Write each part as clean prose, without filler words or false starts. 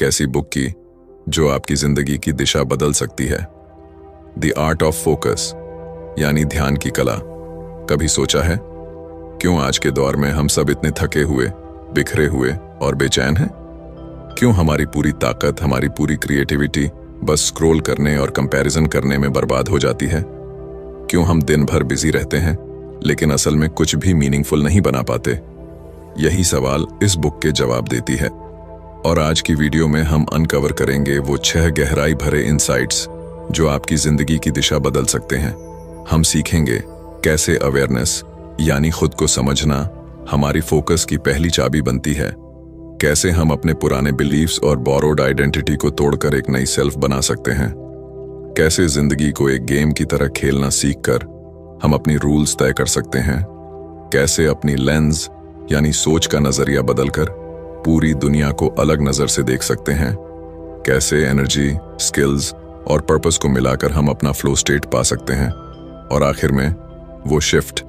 कैसी बुक की जो आपकी जिंदगी की दिशा बदल सकती है। द आर्ट ऑफ फोकस यानी ध्यान की कला। कभी सोचा है क्यों आज के दौर में हम सब इतने थके हुए, बिखरे हुए और बेचैन हैं? क्यों हमारी पूरी ताकत, हमारी पूरी क्रिएटिविटी बस स्क्रॉल करने और कंपैरिजन करने में बर्बाद हो जाती है? क्यों हम दिन भर बिजी रहते हैं लेकिन असल में कुछ भी मीनिंगफुल नहीं बना पाते? यही सवाल इस बुक के जवाब देती है। और आज की वीडियो में हम अनकवर करेंगे वो 6 गहराई भरे इनसाइट्स जो आपकी जिंदगी की दिशा बदल सकते हैं। हम सीखेंगे कैसे अवेयरनेस यानी खुद को समझना हमारी फोकस की पहली चाबी बनती है, कैसे हम अपने पुराने बिलीव्स और बोरोड आइडेंटिटी को तोड़कर एक नई सेल्फ बना सकते हैं, कैसे जिंदगी को एक गेम की तरह खेलना सीखकर हम अपनी रूल्स तय कर सकते हैं, कैसे अपनी लेंस यानी सोच का नजरिया बदलकर पूरी दुनिया को अलग नजर से देख सकते हैं, कैसे एनर्जी, स्किल्स और पर्पस को मिलाकर हम अपना फ्लो स्टेट पा सकते हैं, और आखिर में वो शिफ्ट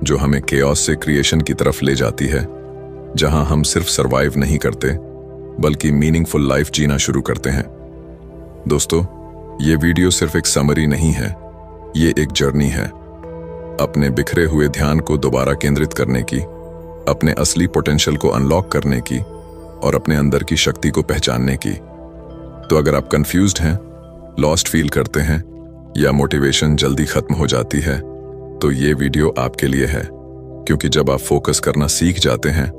जो हमें केओस से क्रिएशन की तरफ ले जाती है, जहां हम सिर्फ सरवाइव नहीं करते बल्कि मीनिंगफुल लाइफ जीना शुरू करते हैं। दोस्तों, ये वीडियो सिर्फ एक समरी नहीं है, ये एक जर्नी है अपने बिखरे हुए ध्यान को दोबारा केंद्रित करने की, अपने असली पोटेंशियल को अनलॉक करने की और अपने अंदर की शक्ति को पहचानने की। तो अगर आप कंफ्यूज्ड हैं, लॉस्ट फील करते हैं या मोटिवेशन जल्दी खत्म हो जाती है, तो ये वीडियो आपके लिए है, क्योंकि जब आप फोकस करना सीख जाते हैं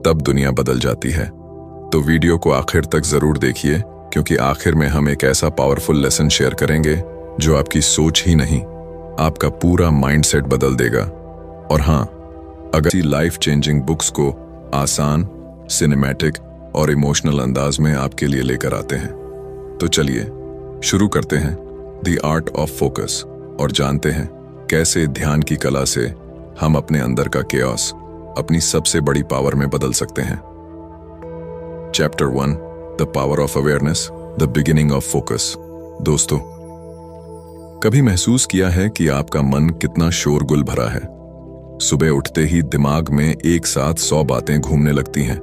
तब दुनिया बदल जाती है। तो वीडियो को आखिर तक जरूर देखिए, क्योंकि आखिर में हम एक ऐसा पावरफुल लेसन शेयर करेंगे जो आपकी सोच ही नहीं, आपका पूरा माइंडसेट बदल देगा। और हाँ, अगर लाइफ चेंजिंग बुक्स को आसान, सिनेमैटिक और इमोशनल अंदाज में आपके लिए लेकर आते हैं। तो चलिए शुरू करते हैं द आर्ट ऑफ फोकस और जानते हैं कैसे ध्यान की कला से हम अपने अंदर का केओस अपनी सबसे बड़ी पावर में बदल सकते हैं। Chapter 1, the power of awareness, the beginning of focus. दोस्तों, कभी महसूस किया है कि आपका मन कितना शोरगुल भरा है? सुबह उठते ही दिमाग में एक साथ 100 बातें घूमने लगती हैं।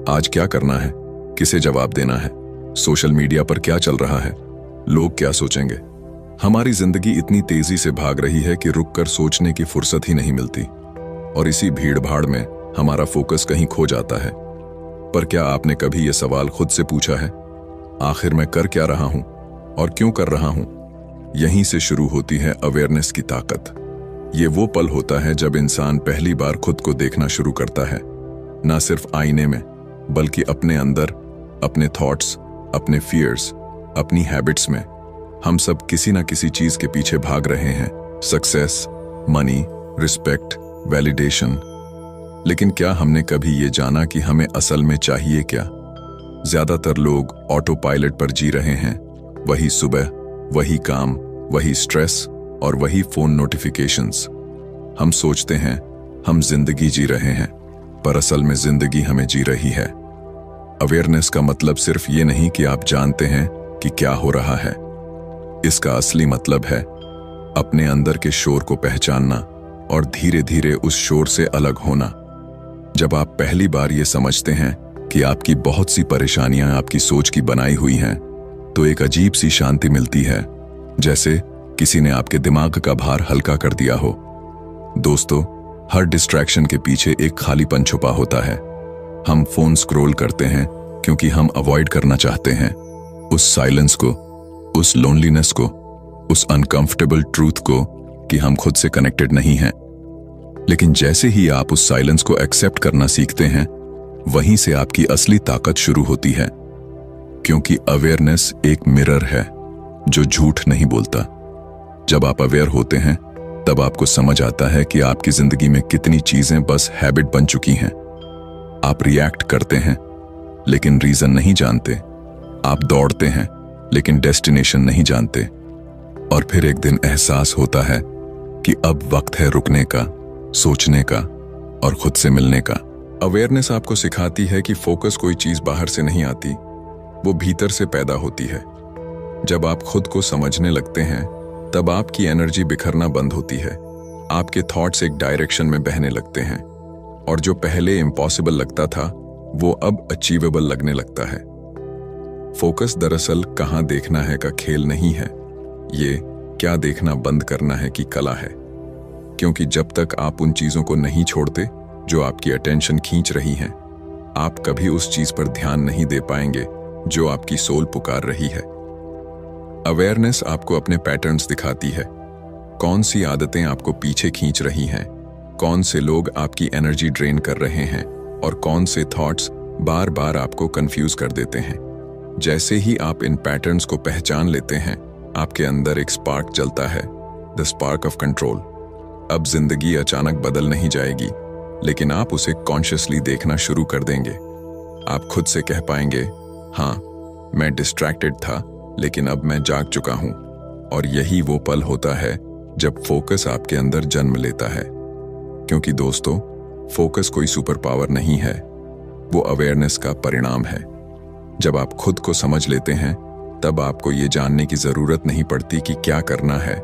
आज क्या करना है, किसे जवाब देना है, सोशल मीडिया पर क्या चल रहा है, लोग क्या सोचेंगे। हमारी जिंदगी इतनी तेजी से भाग रही है कि रुककर सोचने की फुर्सत ही नहीं मिलती, और इसी भीड़ भाड़ में हमारा फोकस कहीं खो जाता है। पर क्या आपने कभी यह सवाल खुद से पूछा है, आखिर मैं कर क्या रहा हूं और क्यों कर रहा हूं? यहीं से शुरू होती है अवेयरनेस की ताकत। ये वो पल होता है जब इंसान पहली बार खुद को देखना शुरू करता है, ना सिर्फ आईने में बल्कि अपने अंदर, अपने थॉट्स, अपने फियर्स, अपनी हैबिट्स में। हम सब किसी ना किसी चीज के पीछे भाग रहे हैं, सक्सेस, मनी, रिस्पेक्ट, वैलिडेशन। लेकिन क्या हमने कभी ये जाना कि हमें असल में चाहिए क्या? ज्यादातर लोग ऑटो पायलट पर जी रहे हैं, वही सुबह, वही काम, वही स्ट्रेस और वही फोन नोटिफिकेशंस। हम सोचते हैं हम जिंदगी जी रहे हैं, पर असल में जिंदगी हमें जी रही है। अवेयरनेस का मतलब सिर्फ ये नहीं कि आप जानते हैं कि क्या हो रहा है। इसका असली मतलब है अपने अंदर के शोर को पहचानना और धीरे धीरे उस शोर से अलग होना। जब आप पहली बार ये समझते हैं कि आपकी बहुत सी परेशानियां आपकी सोच की बनाई हुई हैं, तो एक अजीब सी शांति मिलती है, जैसे किसी ने आपके दिमाग का भार हल्का कर दिया हो। दोस्तों, हर डिस्ट्रैक्शन के पीछे एक खालीपन छुपा होता है। हम फोन स्क्रॉल करते हैं क्योंकि हम अवॉइड करना चाहते हैं उस साइलेंस को, उस लोनलीनेस को, उस अनकंफर्टेबल ट्रूथ को कि हम खुद से कनेक्टेड नहीं हैं। लेकिन जैसे ही आप उस साइलेंस को एक्सेप्ट करना सीखते हैं, वहीं से आपकी असली ताकत शुरू होती है, क्योंकि अवेयरनेस एक मिरर है जो झूठ नहीं बोलता। जब आप अवेयर होते हैं तब आपको समझ आता है कि आपकी जिंदगी में कितनी चीजें बस हैबिट बन चुकी हैं। आप रिएक्ट करते हैं लेकिन रीजन नहीं जानते, आप दौड़ते हैं लेकिन डेस्टिनेशन नहीं जानते, और फिर एक दिन एहसास होता है कि अब वक्त है रुकने का, सोचने का और खुद से मिलने का। अवेयरनेस आपको सिखाती है कि फोकस कोई चीज बाहर से नहीं आती, वो भीतर से पैदा होती है। जब आप खुद को समझने लगते हैं तब आपकी एनर्जी बिखरना बंद होती है, आपके थॉट्स एक डायरेक्शन में बहने लगते हैं, और जो पहले इम्पॉसिबल लगता था वो अब अचीवेबल लगने लगता है। फोकस दरअसल कहाँ देखना है का खेल नहीं है, ये क्या देखना बंद करना है की कला है। क्योंकि जब तक आप उन चीजों को नहीं छोड़ते जो आपकी अटेंशन खींच रही हैं, आप कभी उस चीज पर ध्यान नहीं दे पाएंगे जो आपकी सोल पुकार रही है। अवेयरनेस आपको अपने पैटर्न्स दिखाती है, कौन सी आदतें आपको पीछे खींच रही हैं, कौन से लोग आपकी एनर्जी ड्रेन कर रहे हैं और कौन से थॉट्स बार बार आपको कंफ्यूज कर देते हैं। जैसे ही आप इन पैटर्न्स को पहचान लेते हैं, आपके अंदर एक स्पार्क जलता है, द स्पार्क ऑफ कंट्रोल। अब जिंदगी अचानक बदल नहीं जाएगी, लेकिन आप उसे कॉन्शियसली देखना शुरू कर देंगे। आप खुद से कह पाएंगे, हाँ मैं डिस्ट्रैक्टेड था, लेकिन अब मैं जाग चुका हूं। और यही वो पल होता है जब फोकस आपके अंदर जन्म लेता है। क्योंकि दोस्तों, फोकस कोई सुपर पावर नहीं है, वो अवेयरनेस का परिणाम है। जब आप खुद को समझ लेते हैं, तब आपको ये जानने की जरूरत नहीं पड़ती कि क्या करना है।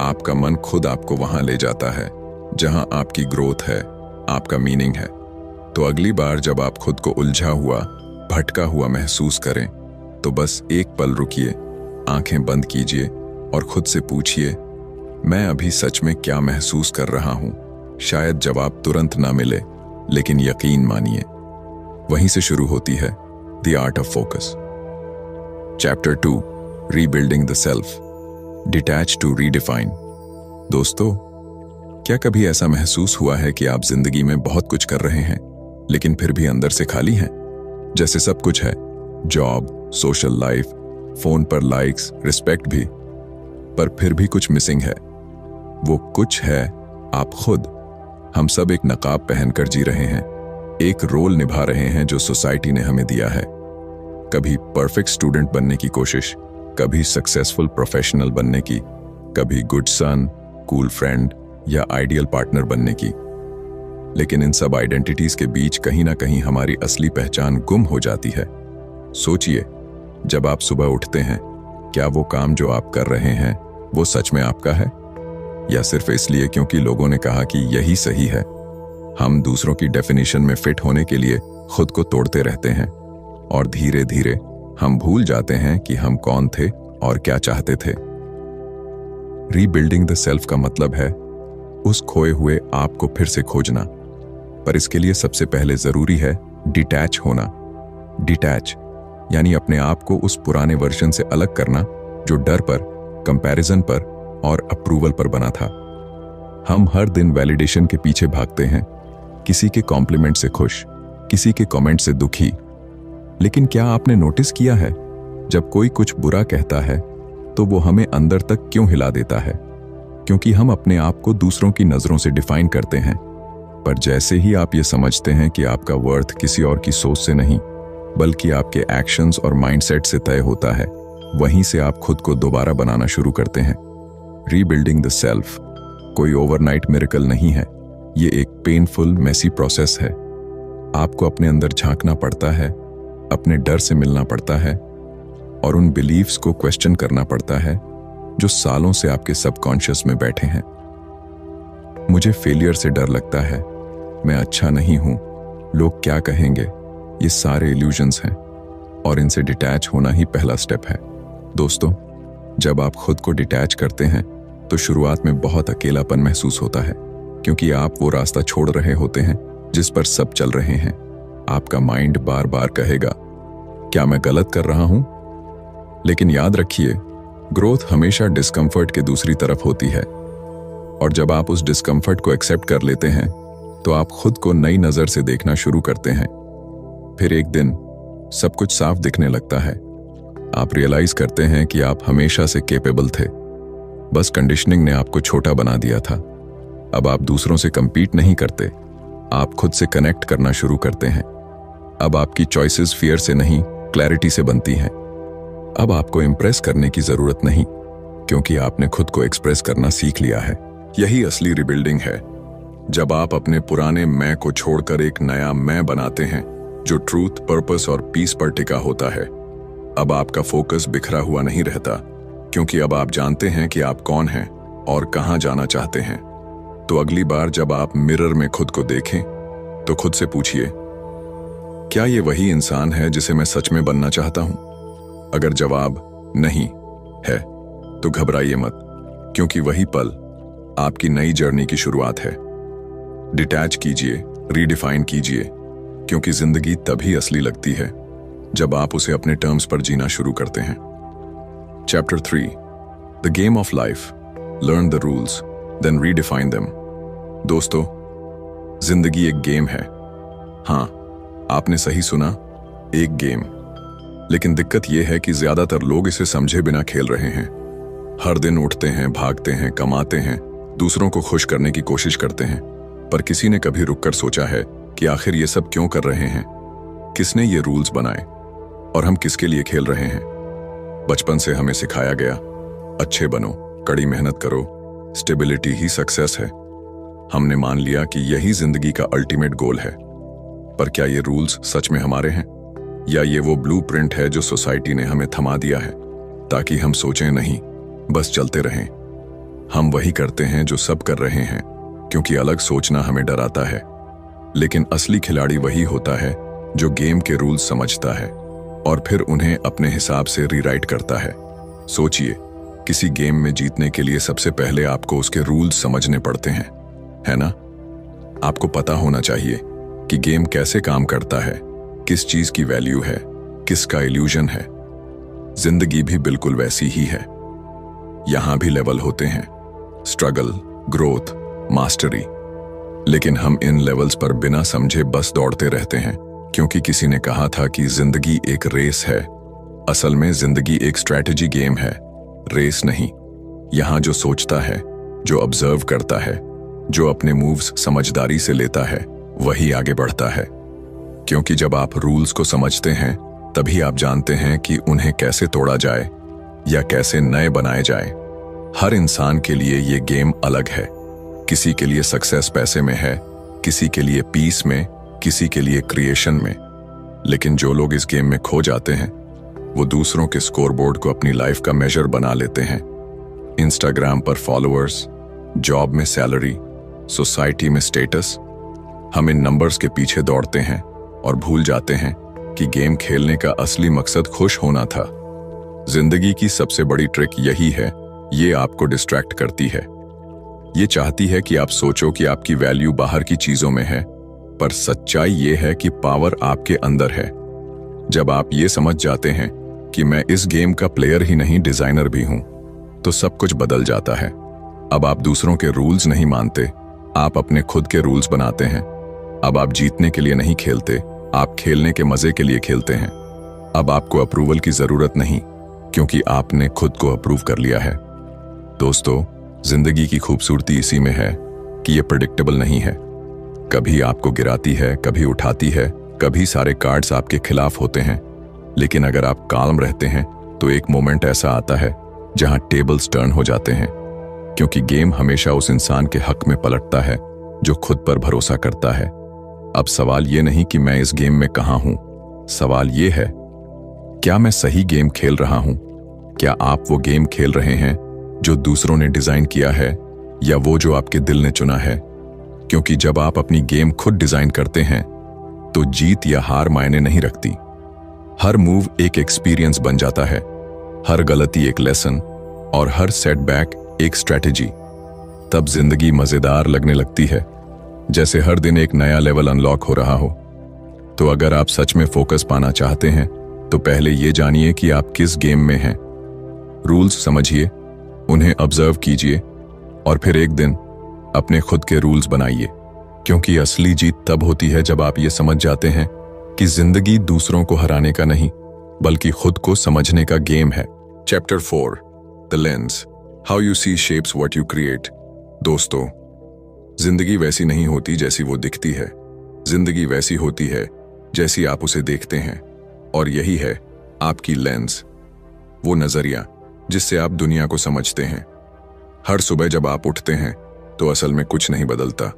आपका मन खुद आपको वहां ले जाता है जहां आपकी ग्रोथ है, आपका मीनिंग है। तो अगली बार जब आप खुद को उलझा हुआ, भटका हुआ महसूस करें, तो बस एक पल रुकिए, आंखें बंद कीजिए और खुद से पूछिए, मैं अभी सच में क्या महसूस कर रहा हूं। शायद जवाब तुरंत ना मिले, लेकिन यकीन मानिए, वहीं से शुरू होती है the art of focus. Chapter 2, rebuilding the self, detach to redefine. दोस्तों, क्या कभी ऐसा महसूस हुआ है कि आप जिंदगी में बहुत कुछ कर रहे हैं, लेकिन फिर भी अंदर से खाली हैं? जैसे सब कुछ है, जॉब, सोशल लाइफ, फोन पर लाइक्स, रिस्पेक्ट भी, पर फिर भी कुछ मिसिंग है। वो कुछ है आप खुद। हम सब एक नकाब पहनकर जी रहे हैं, एक रोल निभा रहे हैं जो सोसाइटी ने हमें दिया है। कभी परफेक्ट स्टूडेंट बनने की कोशिश, कभी सक्सेसफुल प्रोफेशनल बनने की, कभी गुड सन, कूल फ्रेंड या आइडियल पार्टनर बनने की। लेकिन इन सब आइडेंटिटीज के बीच कहीं ना कहीं हमारी असली पहचान गुम हो जाती है। सोचिए, जब आप सुबह उठते हैं, क्या वो काम जो आप कर रहे हैं वो सच में आपका है, या सिर्फ इसलिए क्योंकि लोगों ने कहा कि यही सही है? हम दूसरों की डेफिनेशन में फिट होने के लिए खुद को तोड़ते रहते हैं और धीरे धीरे हम भूल जाते हैं कि हम कौन थे और क्या चाहते थे। रीबिल्डिंग द सेल्फ का मतलब है उस खोए हुए आप को फिर से खोजना। पर इसके लिए सबसे पहले जरूरी है डिटैच होना। डिटैच यानी अपने आप को उस पुराने वर्जन से अलग करना जो डर पर, कंपैरिजन पर और अप्रूवल पर बना था। हम हर दिन वैलिडेशन के पीछे भागते हैं, किसी के कॉम्प्लीमेंट से खुश, किसी के कमेंट से दुखी। लेकिन क्या आपने नोटिस किया है, जब कोई कुछ बुरा कहता है तो वो हमें अंदर तक क्यों हिला देता है? क्योंकि हम अपने आप को दूसरों की नजरों से डिफाइन करते हैं। पर जैसे ही आप ये समझते हैं कि आपका वर्थ किसी और की सोच से नहीं, बल्कि आपके एक्शंस और माइंडसेट से तय होता है, वहीं से आप खुद को दोबारा बनाना शुरू करते हैं। रीबिल्डिंग द सेल्फ कोई ओवरनाइट मिरेकल नहीं है, ये एक पेनफुल, मेसी प्रोसेस है। आपको अपने अंदर झांकना पड़ता है, अपने डर से मिलना पड़ता है और उन बिलीव्स को क्वेश्चन करना पड़ता है जो सालों से आपके सबकॉन्शियस में बैठे हैं। मुझे फेलियर से डर लगता है, मैं अच्छा नहीं हूं, लोग क्या कहेंगे, ये सारे इल्यूजन्स हैं और इनसे डिटैच होना ही पहला स्टेप है। दोस्तों, जब आप खुद को डिटैच करते हैं तो शुरुआत में बहुत अकेलापन महसूस होता है, क्योंकि आप वो रास्ता छोड़ रहे होते हैं जिस पर सब चल रहे हैं। आपका माइंड बार बार कहेगा, क्या मैं गलत कर रहा हूं? लेकिन याद रखिए, ग्रोथ हमेशा डिस्कम्फर्ट के दूसरी तरफ होती है। और जब आप उस डिस्कम्फर्ट को एक्सेप्ट कर लेते हैं, तो आप खुद को नई नजर से देखना शुरू करते हैं। फिर एक दिन सब कुछ साफ दिखने लगता है। आप रियलाइज करते हैं कि आप हमेशा से कैपेबल थे, बस कंडीशनिंग ने आपको छोटा बना दिया था। अब आप दूसरों से कंपीट नहीं करते, आप खुद से कनेक्ट करना शुरू करते हैं। अब आपकी चॉइसेस फियर से नहीं, क्लैरिटी से बनती हैं। अब आपको इंप्रेस करने की जरूरत नहीं, क्योंकि आपने खुद को एक्सप्रेस करना सीख लिया है। यही असली रिबिल्डिंग है, जब आप अपने पुराने मैं को छोड़कर एक नया मैं बनाते हैं जो ट्रूथ, पर्पस और पीस पर टिका होता है। अब आपका फोकस बिखरा हुआ नहीं रहता, क्योंकि अब आप जानते हैं कि आप कौन हैं और कहां जाना चाहते हैं। तो अगली बार जब आप मिरर में खुद को देखें, तो खुद से पूछिए, क्या ये वही इंसान है जिसे मैं सच में बनना चाहता हूं? अगर जवाब नहीं है तो घबराइए मत, क्योंकि वही पल आपकी नई जर्नी की शुरुआत है। डिटैच कीजिए, रीडिफाइन कीजिए, क्योंकि जिंदगी तभी असली लगती है जब आप उसे अपने टर्म्स पर जीना शुरू करते हैं। Chapter 3, the game of life, learn the rules then redefine them. दोस्तों, जिंदगी एक गेम है। हाँ, आपने सही सुना, एक गेम। लेकिन दिक्कत यह है कि ज्यादातर लोग इसे समझे बिना खेल रहे हैं। हर दिन उठते हैं, भागते हैं, कमाते हैं, दूसरों को खुश करने की कोशिश करते हैं, पर किसी ने कभी रुककर सोचा है कि आखिर ये सब क्यों कर रहे हैं? किसने ये रूल्स बनाए और हम किसके लिए खेल रहे हैं? बचपन से हमें सिखाया गया, अच्छे बनो, कड़ी मेहनत करो, स्टेबिलिटी ही सक्सेस है। हमने मान लिया कि यही जिंदगी का अल्टीमेट गोल है। पर क्या ये रूल्स सच में हमारे हैं, या ये वो ब्लूप्रिंट है जो सोसाइटी ने हमें थमा दिया है ताकि हम सोचें नहीं, बस चलते रहें? हम वही करते हैं जो सब कर रहे हैं, क्योंकि अलग सोचना हमें डराता है। लेकिन असली खिलाड़ी वही होता है जो गेम के रूल्स समझता है और फिर उन्हें अपने हिसाब से रीराइट करता है। सोचिए, किसी गेम में जीतने के लिए सबसे पहले आपको उसके रूल्स समझने पड़ते हैं, है ना? आपको पता होना चाहिए कि गेम कैसे काम करता है, किस चीज की वैल्यू है, किसका इल्यूजन है। जिंदगी भी बिल्कुल वैसी ही है। यहां भी लेवल होते हैं, स्ट्रगल, ग्रोथ, मास्टरी। लेकिन हम इन लेवल्स पर बिना समझे बस दौड़ते रहते हैं, क्योंकि किसी ने कहा था कि जिंदगी एक रेस है। असल में जिंदगी एक स्ट्रैटेजी गेम है, रेस नहीं। यहां जो सोचता है, जो ऑब्जर्व करता है, जो अपने मूव्स समझदारी से लेता है, वही आगे बढ़ता है। क्योंकि जब आप रूल्स को समझते हैं, तभी आप जानते हैं कि उन्हें कैसे तोड़ा जाए या कैसे नए बनाए जाए। हर इंसान के लिए ये गेम अलग है। किसी के लिए सक्सेस पैसे में है, किसी के लिए पीस में, किसी के लिए क्रिएशन में। लेकिन जो लोग इस गेम में खो जाते हैं, वो दूसरों के स्कोरबोर्ड को अपनी लाइफ का मेजर बना लेते हैं। इंस्टाग्राम पर फॉलोअर्स, जॉब में सैलरी, सोसाइटी में स्टेटस। हम इन नंबर्स के पीछे दौड़ते हैं और भूल जाते हैं कि गेम खेलने का असली मकसद खुश होना था। जिंदगी की सबसे बड़ी ट्रिक यही है, ये आपको डिस्ट्रैक्ट करती है। ये चाहती है कि आप सोचो कि आपकी वैल्यू बाहर की चीजों में है, पर सच्चाई ये है कि पावर आपके अंदर है। जब आप ये समझ जाते हैं कि मैं इस गेम का प्लेयर ही नहीं, डिजाइनर भी हूं, तो सब कुछ बदल जाता है। अब आप दूसरों के रूल्स नहीं मानते, आप अपने खुद के रूल्स बनाते हैं। अब आप जीतने के लिए नहीं खेलते, आप खेलने के मजे के लिए खेलते हैं। अब आपको अप्रूवल की जरूरत नहीं, क्योंकि आपने खुद को अप्रूव कर लिया है। दोस्तों, जिंदगी की खूबसूरती इसी में है कि ये प्रेडिक्टेबल नहीं है। कभी आपको गिराती है, कभी उठाती है, कभी सारे कार्ड्स आपके खिलाफ होते हैं। लेकिन अगर आप काल्म रहते हैं, तो एक मोमेंट ऐसा आता है जहां टेबल्स टर्न हो जाते हैं, क्योंकि गेम हमेशा उस इंसान के हक में पलटता है जो खुद पर भरोसा करता है। अब सवाल ये नहीं कि मैं इस गेम में कहां हूं, सवाल ये है, क्या मैं सही गेम खेल रहा हूं? क्या आप वो गेम खेल रहे हैं जो दूसरों ने डिजाइन किया है, या वो जो आपके दिल ने चुना है? क्योंकि जब आप अपनी गेम खुद डिजाइन करते हैं, तो जीत या हार मायने नहीं रखती। हर मूव एक एक्सपीरियंस बन जाता है, हर गलती एक लेसन, और हर सेटबैक एक स्ट्रैटेजी। तब जिंदगी मजेदार लगने लगती है, जैसे हर दिन एक नया लेवल अनलॉक हो रहा हो। तो अगर आप सच में फोकस पाना चाहते हैं, तो पहले ये जानिए कि आप किस गेम में हैं। रूल्स समझिए, उन्हें ऑब्जर्व कीजिए, और फिर एक दिन अपने खुद के रूल्स बनाइए। क्योंकि असली जीत तब होती है जब आप ये समझ जाते हैं कि जिंदगी दूसरों को हराने का नहीं, बल्कि खुद को समझने का गेम है। Chapter 4, the lens, how you see shapes what you create. दोस्तों, जिंदगी वैसी नहीं होती जैसी वो दिखती है। जिंदगी वैसी होती है जैसी आप उसे देखते हैं, और यही है आपकी लेंस, वो नजरिया जिससे आप दुनिया को समझते हैं। हर सुबह जब आप उठते हैं, तो असल में कुछ नहीं बदलता।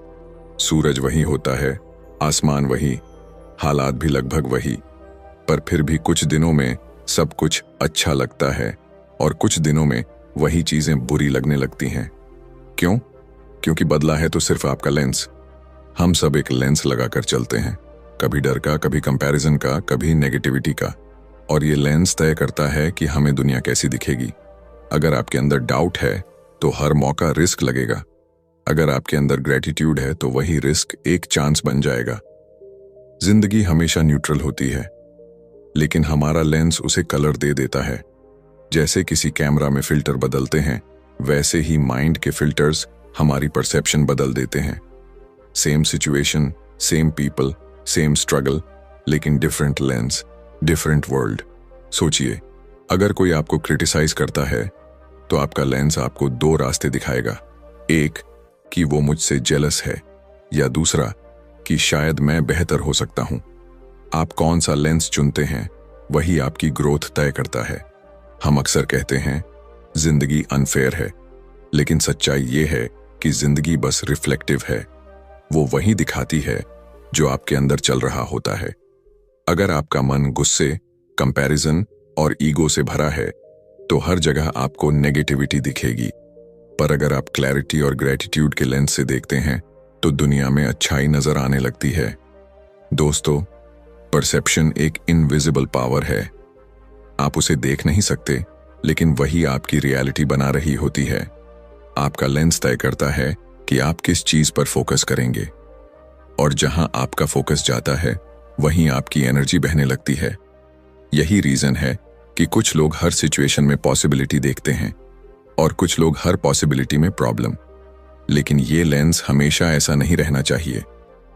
सूरज वही होता है, आसमान वही, हालात भी लगभग वही, पर फिर भी कुछ दिनों में सब कुछ अच्छा लगता है और कुछ दिनों में वही चीजें बुरी लगने लगती हैं। क्यों? क्योंकि बदला है तो सिर्फ आपका लेंस। हम सब एक लेंस लगाकर चलते हैं, कभी डर का, कभी कंपैरिजन का, कभी नेगेटिविटी का। और ये लेंस तय करता है कि हमें दुनिया कैसी दिखेगी। अगर आपके अंदर डाउट है तो हर मौका रिस्क लगेगा। अगर आपके अंदर ग्रेटिट्यूड है तो वही रिस्क एक चांस बन जाएगा। जिंदगी हमेशा न्यूट्रल होती है, लेकिन हमारा लेंस उसे कलर दे देता है। जैसे किसी कैमरा में फिल्टर बदलते हैं, वैसे ही माइंड के फिल्टर्स हमारी परसेप्शन बदल देते हैं। Same situation, same people, same struggle, लेकिन डिफरेंट लेंस, डिफरेंट वर्ल्ड। सोचिए, अगर कोई आपको क्रिटिसाइज करता है तो आपका लेंस आपको दो रास्ते दिखाएगा। एक कि वो मुझसे जेलस है, या दूसरा कि शायद मैं बेहतर हो सकता हूं। आप कौन सा लेंस चुनते हैं वही आपकी ग्रोथ तय करता है। हम अक्सर कहते हैं जिंदगी अनफेयर है, लेकिन सच्चाई ये है कि जिंदगी बस रिफ्लेक्टिव है। वो वही दिखाती है जो आपके अंदर चल रहा होता है। अगर आपका मन गुस्से, कंपैरिजन और ईगो से भरा है तो हर जगह आपको नेगेटिविटी दिखेगी। पर अगर आप क्लैरिटी और ग्रेटिट्यूड के लेंस से देखते हैं तो दुनिया में अच्छाई नजर आने लगती है। दोस्तों, परसेप्शन एक इनविजिबल पावर है। आप उसे देख नहीं सकते, लेकिन वही आपकी रियलिटी बना रही होती है। आपका लेंस तय करता है कि आप किस चीज पर फोकस करेंगे, और जहां आपका फोकस जाता है वहीं आपकी एनर्जी बहने लगती है। यही रीजन है कि कुछ लोग हर सिचुएशन में पॉसिबिलिटी देखते हैं और कुछ लोग हर पॉसिबिलिटी में प्रॉब्लम। लेकिन ये लेंस हमेशा ऐसा नहीं रहना चाहिए।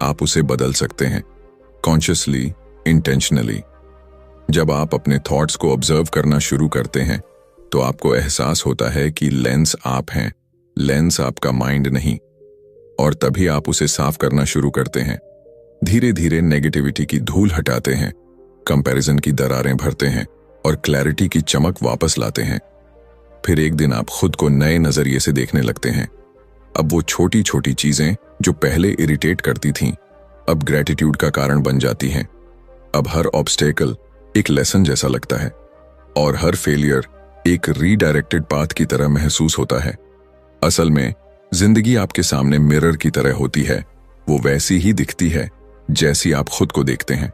आप उसे बदल सकते हैं, कॉन्शियसली, इंटेंशनली। जब आप अपने थॉट्स को ऑब्जर्व करना शुरू करते हैं तो आपको एहसास होता है कि लेंस आप हैं, लेंस आपका माइंड नहीं। और तभी आप उसे साफ करना शुरू करते हैं। धीरे धीरे नेगेटिविटी की धूल हटाते हैं, कंपैरिजन की दरारें भरते हैं और क्लैरिटी की चमक वापस लाते हैं। फिर एक दिन आप खुद को नए नजरिए से देखने लगते हैं। अब वो छोटी छोटी चीजें जो पहले इरिटेट करती थीं, अब ग्रेटिट्यूड का कारण बन जाती हैं। अब हर ऑब्स्टेकल एक लेसन जैसा लगता है और हर फेलियर एक रीडायरेक्टेड पाथ की तरह महसूस होता है। असल में जिंदगी आपके सामने मिरर की तरह होती है। वो वैसी ही दिखती है जैसी आप खुद को देखते हैं।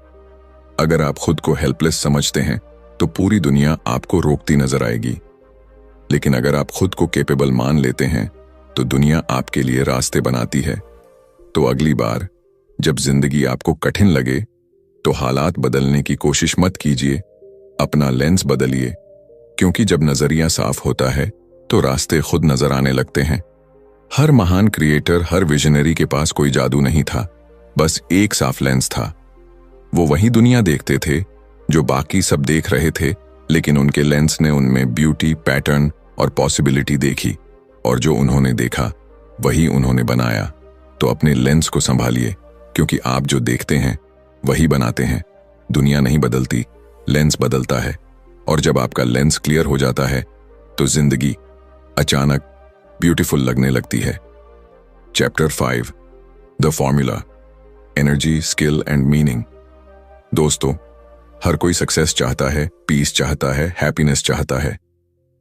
अगर आप खुद को हेल्पलेस समझते हैं तो पूरी दुनिया आपको रोकती नजर आएगी। लेकिन अगर आप खुद को कैपेबल मान लेते हैं तो दुनिया आपके लिए रास्ते बनाती है। तो अगली बार जब जिंदगी आपको कठिन लगे तो हालात बदलने की कोशिश मत कीजिए, अपना लेंस बदलिए। क्योंकि जब नजरिया साफ होता है तो रास्ते खुद नजर आने लगते हैं। हर महान क्रिएटर, हर विजनरी के पास कोई जादू नहीं था, बस एक साफ लेंस था। वो वही दुनिया देखते थे जो बाकी सब देख रहे थे, लेकिन उनके लेंस ने उनमें ब्यूटी, पैटर्न और पॉसिबिलिटी देखी, और जो उन्होंने देखा वही उन्होंने बनाया। तो अपने लेंस को संभालिए, क्योंकि आप जो देखते हैं वही बनाते हैं। दुनिया नहीं बदलती, लेंस बदलता है। और जब आपका लेंस क्लियर हो जाता है तो जिंदगी अचानक ब्यूटीफुल लगने लगती है। Chapter 5, the formula, energy, skill and meaning. दोस्तों, हर कोई सक्सेस चाहता है, पीस चाहता है, हैप्पीनेस चाहता है,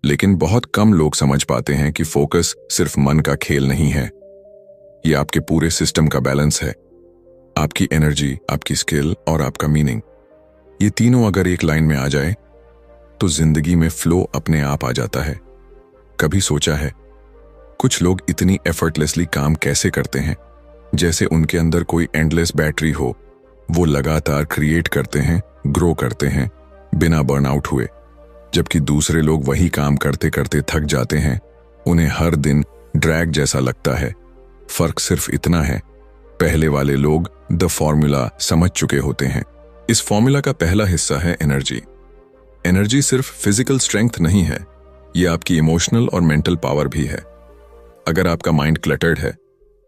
लेकिन बहुत कम लोग समझ पाते हैं कि फोकस सिर्फ मन का खेल नहीं है। ये आपके पूरे सिस्टम का बैलेंस है। आपकी एनर्जी, आपकी स्किल और आपका मीनिंग, ये तीनों अगर एक लाइन में आ जाए तो जिंदगी में फ्लो अपने आप आ जाता है। कभी सोचा है कुछ लोग इतनी एफर्टलेसली काम कैसे करते हैं, जैसे उनके अंदर कोई एंडलेस बैटरी हो। वो लगातार क्रिएट करते हैं, ग्रो करते हैं बिना बर्नआउट हुए, जबकि दूसरे लोग वही काम करते करते थक जाते हैं। उन्हें हर दिन ड्रैग जैसा लगता है। फर्क सिर्फ इतना है, पहले वाले लोग द फॉर्मूला समझ चुके होते हैं। इस फॉर्मूला का पहला हिस्सा है एनर्जी। एनर्जी सिर्फ फिजिकल स्ट्रेंथ नहीं है, ये आपकी इमोशनल और मेंटल पावर भी है। अगर आपका माइंड क्लटर्ड है,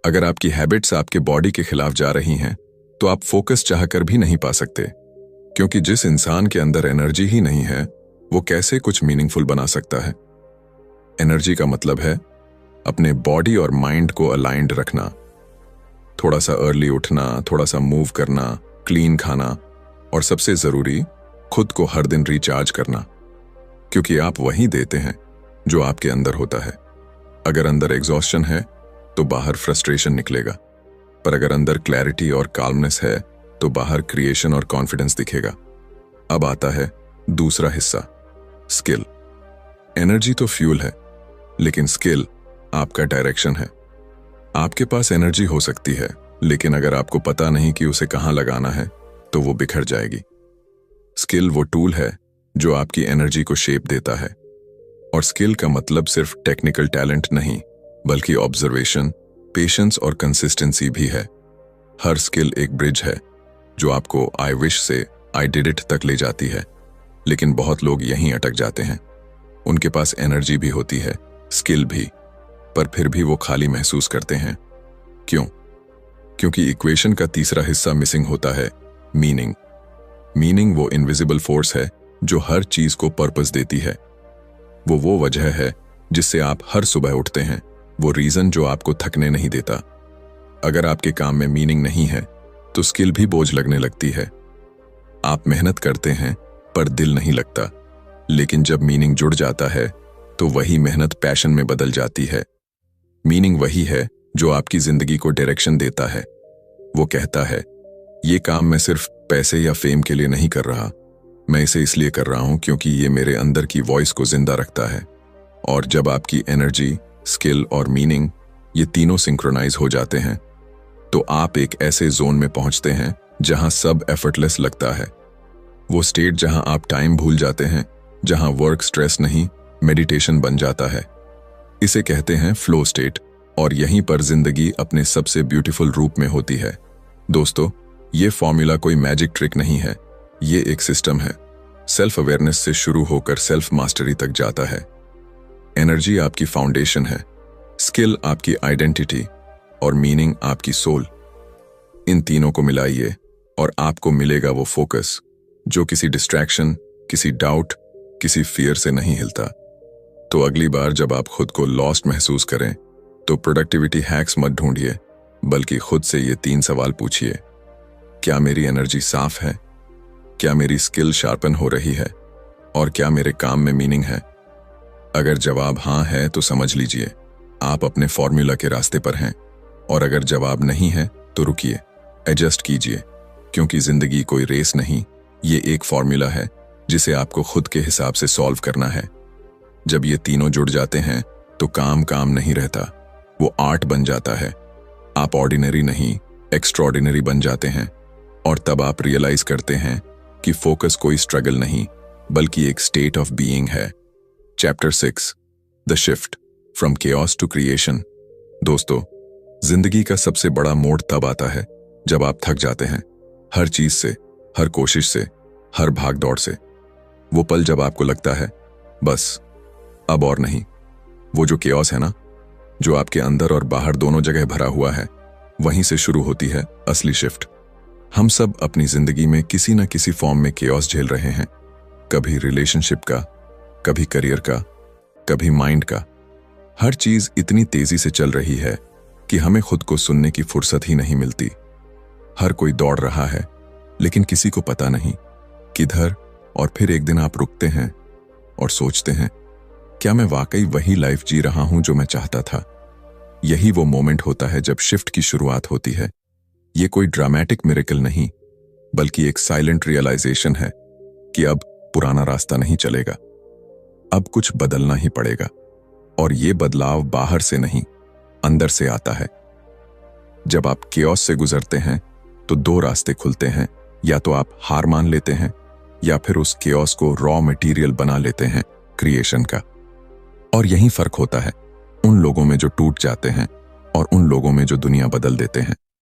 अगर आपकी हैबिट्स आपके बॉडी के खिलाफ जा रही हैं, तो आप फोकस चाहकर भी नहीं पा सकते। क्योंकि जिस इंसान के अंदर एनर्जी ही नहीं है, वो कैसे कुछ मीनिंगफुल बना सकता है। एनर्जी का मतलब है अपने बॉडी और माइंड को अलाइंड रखना। थोड़ा सा अर्ली उठना, थोड़ा सा मूव करना, क्लीन खाना, और सबसे जरूरी खुद को हर दिन रिचार्ज करना। क्योंकि आप वही देते हैं जो आपके अंदर होता है। अगर अंदर एग्जॉस्शन है तो बाहर फ्रस्ट्रेशन निकलेगा, पर अगर अंदर क्लैरिटी और काल्मनेस है तो बाहर क्रिएशन और कॉन्फिडेंस दिखेगा। अब आता है दूसरा हिस्सा, स्किल। एनर्जी तो फ्यूल है, लेकिन स्किल आपका डायरेक्शन है। आपके पास एनर्जी हो सकती है, लेकिन अगर आपको पता नहीं कि उसे कहां लगाना है तो वो बिखर जाएगी। स्किल वो टूल है जो आपकी एनर्जी को शेप देता है। और स्किल का मतलब सिर्फ टेक्निकल टैलेंट नहीं, बल्कि ऑब्जर्वेशन, पेशेंस और कंसिस्टेंसी भी है। हर स्किल एक ब्रिज है जो आपको आई विश से आई डिड इट तक ले जाती है, लेकिन बहुत लोग यहीं अटक जाते हैं। उनके पास एनर्जी भी होती है, स्किल भी, पर फिर भी वो खाली महसूस करते हैं। क्यों? क्योंकि इक्वेशन का तीसरा हिस्सा मिसिंग होता है, मीनिंग। मीनिंग वो इनविजिबल फोर्स है जो हर चीज को पर्पस देती है। वो वजह है जिससे आप हर सुबह उठते हैं, वो रीजन जो आपको थकने नहीं देता। अगर आपके काम में मीनिंग नहीं है तो स्किल भी बोझ लगने लगती है। आप मेहनत करते हैं पर दिल नहीं लगता, लेकिन जब मीनिंग जुड़ जाता है तो वही मेहनत पैशन में बदल जाती है। मीनिंग वही है जो आपकी जिंदगी को डायरेक्शन देता है। वो कहता है, ये काम मैं सिर्फ पैसे या फेम के लिए नहीं कर रहा, मैं इसे इसलिए कर रहा हूं क्योंकि ये मेरे अंदर की वॉइस को जिंदा रखता है। और जब आपकी एनर्जी, स्किल और मीनिंग ये तीनों सिंक्रोनाइज हो जाते हैं तो आप एक ऐसे जोन में पहुंचते हैं जहां सब एफर्टलेस लगता है। वो स्टेट जहां आप टाइम भूल जाते हैं, जहां वर्क स्ट्रेस नहीं, मेडिटेशन बन जाता है। इसे कहते हैं फ्लो स्टेट, और यहीं पर जिंदगी अपने सबसे ब्यूटीफुल रूप में होती है। दोस्तों, ये फॉर्मूला कोई मैजिक ट्रिक नहीं है, ये एक सिस्टम है। सेल्फ अवेयरनेस से शुरू होकर सेल्फ मास्टरी तक जाता है। एनर्जी आपकी फाउंडेशन है, स्किल आपकी आइडेंटिटी और मीनिंग आपकी सोल। इन तीनों को मिलाइए और आपको मिलेगा वो फोकस जो किसी डिस्ट्रैक्शन, किसी डाउट, किसी फियर से नहीं हिलता। तो अगली बार जब आप खुद को लॉस्ट महसूस करें तो प्रोडक्टिविटी हैक्स मत ढूंढिए, बल्कि खुद से ये 3 सवाल पूछिए। क्या मेरी एनर्जी साफ है? क्या मेरी स्किल शार्पन हो रही है? और क्या मेरे काम में मीनिंग है? अगर जवाब हाँ है तो समझ लीजिए आप अपने फॉर्मूला के रास्ते पर हैं, और अगर जवाब नहीं है तो रुकिए, एडजस्ट कीजिए, क्योंकि जिंदगी कोई रेस नहीं, ये एक फॉर्मूला है जिसे आपको खुद के हिसाब से सॉल्व करना है। जब ये तीनों जुड़ जाते हैं तो काम काम नहीं रहता, वो आर्ट बन जाता है। आप ऑर्डिनरी नहीं, एक्स्ट्रॉर्डिनरी बन जाते हैं। और तब आप रियलाइज करते हैं कि फोकस कोई स्ट्रगल नहीं, बल्कि एक स्टेट ऑफ बीइंग है। Chapter 6, the shift from chaos to creation. दोस्तों, जिंदगी का सबसे बड़ा मोड़ तब आता है जब आप थक जाते हैं, हर चीज से, हर कोशिश से, हर भाग दौड़ से। वो पल जब आपको लगता है बस अब और नहीं। वो जो केओस है ना, जो आपके अंदर और बाहर दोनों जगह भरा हुआ है, वहीं से शुरू होती है असली शिफ्ट। हम सब अपनी जिंदगी में किसी न किसी फॉर्म में केओस झेल रहे हैं, कभी रिलेशनशिप का, कभी करियर का, कभी माइंड का। हर चीज इतनी तेजी से चल रही है कि हमें खुद को सुनने की फुर्सत ही नहीं मिलती। हर कोई दौड़ रहा है, लेकिन किसी को पता नहीं किधर। और फिर एक दिन आप रुकते हैं और सोचते हैं, क्या मैं वाकई वही लाइफ जी रहा हूं जो मैं चाहता था? यही वो मोमेंट होता है जब शिफ्ट की शुरुआत होती है। ये कोई ड्रामेटिक मिरेकल नहीं, बल्कि एक साइलेंट रियलाइजेशन है कि अब पुराना रास्ता नहीं चलेगा, अब कुछ बदलना ही पड़ेगा। और ये बदलाव बाहर से नहीं, अंदर से आता है। जब आप केओस से गुजरते हैं तो 2 रास्ते खुलते हैं, या तो आप हार मान लेते हैं या फिर उस केओस को रॉ मटेरियल बना लेते हैं क्रिएशन का। और यही फर्क होता है उन लोगों में जो टूट जाते हैं और उन लोगों में जो दुनिया बदल देते हैं।